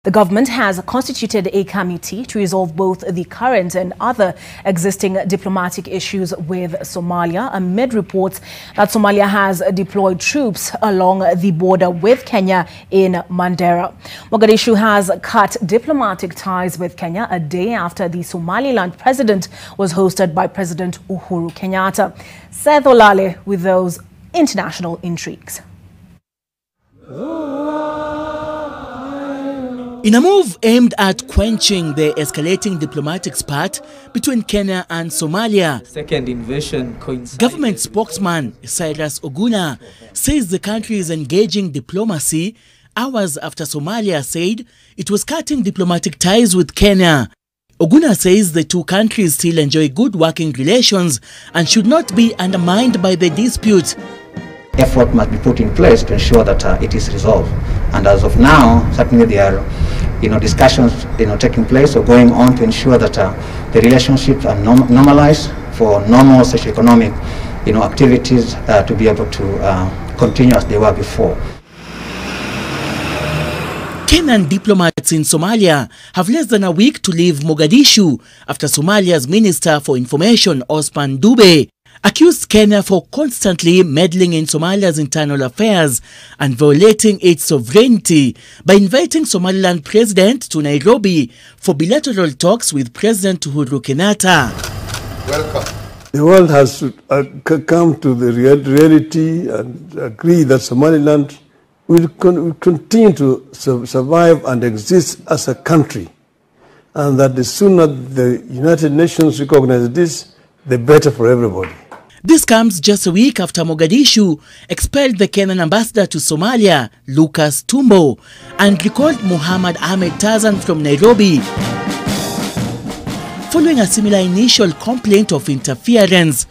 The government has constituted a committee to resolve both the current and other existing diplomatic issues with Somalia amid reports that Somalia has deployed troops along the border with Kenya in Mandera. Mogadishu has cut diplomatic ties with Kenya a day after the Somaliland president was hosted by President Uhuru Kenyatta. Seth Olale with those international intrigues. In a move aimed at quenching the escalating diplomatic spat between Kenya and Somalia, second invasion coincided. Government spokesman Cyrus Oguna says the country is engaging diplomacy hours after Somalia said it was cutting diplomatic ties with Kenya. Oguna says the two countries still enjoy good working relations and should not be undermined by the dispute. Effort must be put in place to ensure that it is resolved. And as of now, certainly there are discussions taking place or going on to ensure that the relationships are normalized for normal socio-economic activities to be able to continue as they were before. Kenyan diplomats in Somalia have less than a week to leave Mogadishu after Somalia's Minister for Information, Osman Dube, accused Kenya for constantly meddling in Somalia's internal affairs and violating its sovereignty by inviting Somaliland President to Nairobi for bilateral talks with President Uhuru Kenyatta. Welcome. The world has to come to the reality and agree that Somaliland will continue to survive and exist as a country, and that the sooner the United Nations recognize this, the better for everybody. This comes just a week after Mogadishu expelled the Kenyan ambassador to Somalia, Lucas Tumbo, and recalled Muhammad Ahmed Tazan from Nairobi, following a similar initial complaint of interference.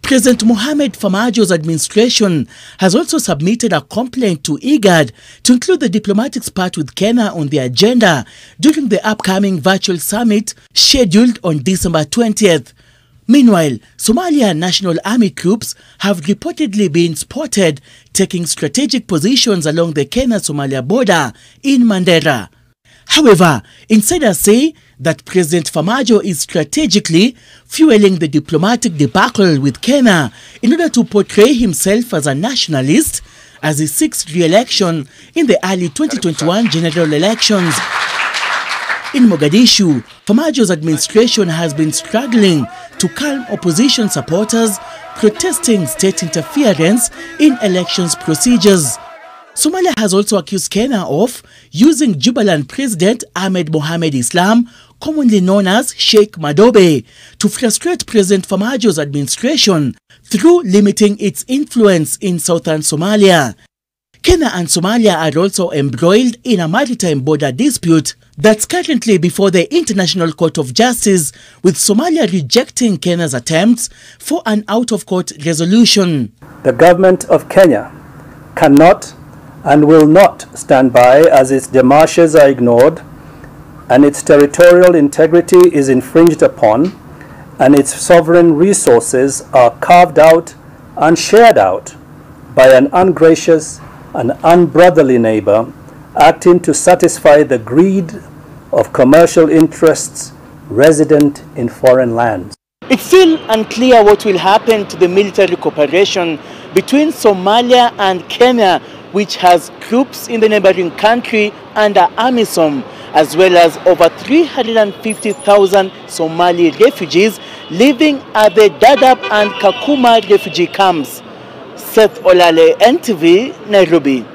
President Mohamed Farmajo's administration has also submitted a complaint to IGAD to include the diplomatic spat with Kenya on the agenda during the upcoming virtual summit scheduled on December 20th. Meanwhile, Somalia National Army troops have reportedly been spotted taking strategic positions along the Kenya-Somalia border in Mandera. However, insiders say that President Farmajo is strategically fueling the diplomatic debacle with Kenya in order to portray himself as a nationalist as he seeks re-election in the early 2021 general elections. In Mogadishu, Farmajo's administration has been struggling to calm opposition supporters protesting state interference in elections procedures. Somalia has also accused Kenya of using Jubaland President Ahmed Mohamed Islam, commonly known as Sheikh Madobe, to frustrate President Farmajo's administration through limiting its influence in southern Somalia. Kenya and Somalia are also embroiled in a maritime border dispute that's currently before the International Court of Justice, with Somalia rejecting Kenya's attempts for an out-of-court resolution. The government of Kenya cannot and will not stand by as its démarches are ignored and its territorial integrity is infringed upon and its sovereign resources are carved out and shared out by an ungracious and unbrotherly neighbor acting to satisfy the greed of commercial interests resident in foreign lands. It's still unclear what will happen to the military cooperation between Somalia and Kenya, which has troops in the neighboring country under AMISOM, as well as over 350,000 Somali refugees living at the Dadaab and Kakuma refugee camps. Seth Olale, NTV, Nairobi.